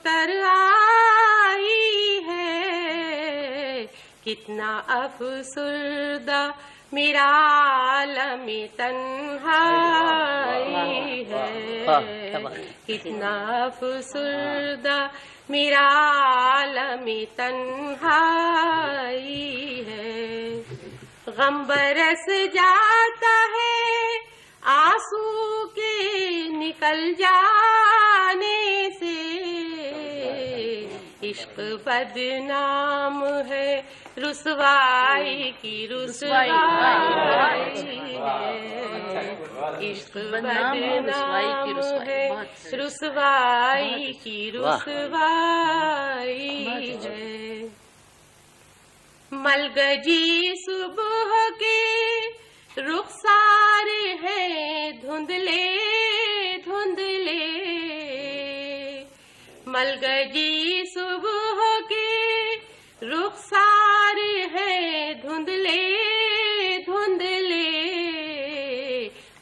उतर आई है। कितना अफसुर्दा मेरा आलम तन्हाई है। कितना अफसुर्दा मेरा आलम तन्हाई है। गम बरस जाता है आंसू के निकल जाने से। इश्क बदनाम है रुसवाई की रुसवाई है। इश्क बदनाम है रुसवाई की रुसवाई है। मलगजी सुबह के रुखसार हैं धुंधले धुंधले। मलगजी सुबह के रुखसार हैं धुंधले धुंधले।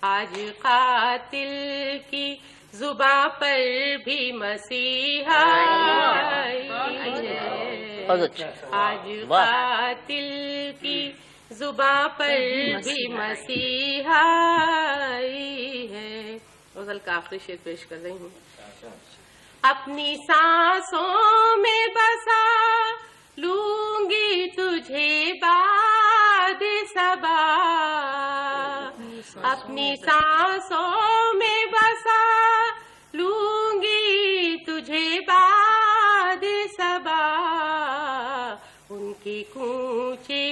आज कातिल की जुबां पर भी मसीहा आई है। आज कातिल की जुबां पर भी मसीहा आई है। गज़ल का आखिरी शेर पेश कर रही हूँ। अपनी सांसों में बसा लूंगी तुझे बाद सबा। अपनी सांसों में बसा लूंगी तुझे बाद सबा। उनकी कूचे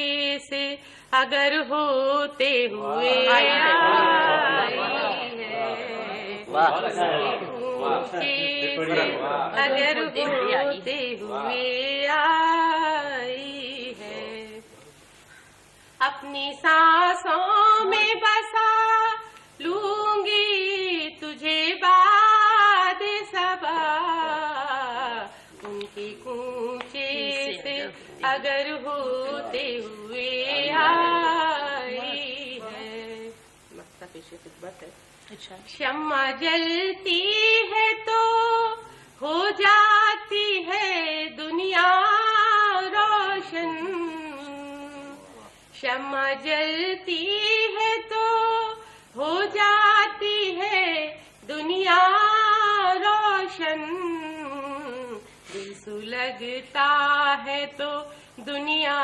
से अगर होते हुए आई है। कूचे से अगर होते हुए आई है। अपनी सांसों में बसा लूंगी तुझे बाद सबा। उनकी कूचे से अगर होते हुए आई है। मक्ता पेशे खिदमत है। शम्मा जलती है तो हो जाती है दुनिया रोशन। शम्मा जलती है तो हो जाती है दुनिया रोशन। दिल सुलगता है तो दुनिया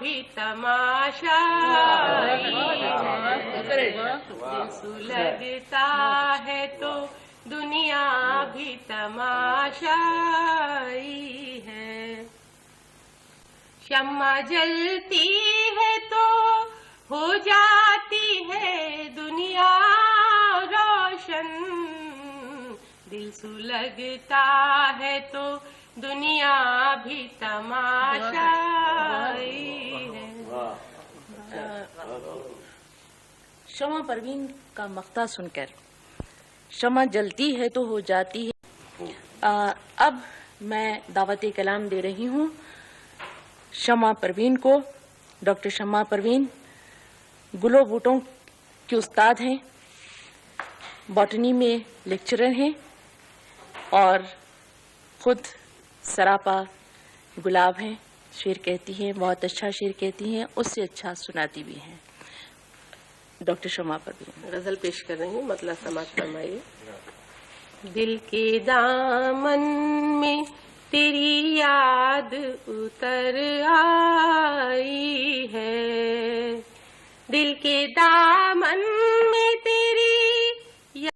भी तमाशाई है। दिल सुलगता है तो दुनिया भी तमाशाई है। शम्मा जलती है तो हो जाती है दुनिया रोशन। दिल सुलगता है तो दुनिया भी तमाशाई है। शमा परवीन का मक्ता सुनकर शमा जलती है तो हो जाती है। अब मैं दावत कलाम दे रही हूँ शमा परवीन को। डॉक्टर शमा परवीन गुलो बूटों की उस्ताद हैं, बॉटनी में लेक्चरर हैं और खुद सरापा गुलाब हैं। शेर कहती हैं, बहुत अच्छा शेर कहती हैं, उससे अच्छा सुनाती भी हैं। डॉक्टर शमा परवीन गजल पेश कर रही हूँ, मतलब समाज फरमाइए। दिल के दामन में तेरी याद उतर आई है। दिल के दामन में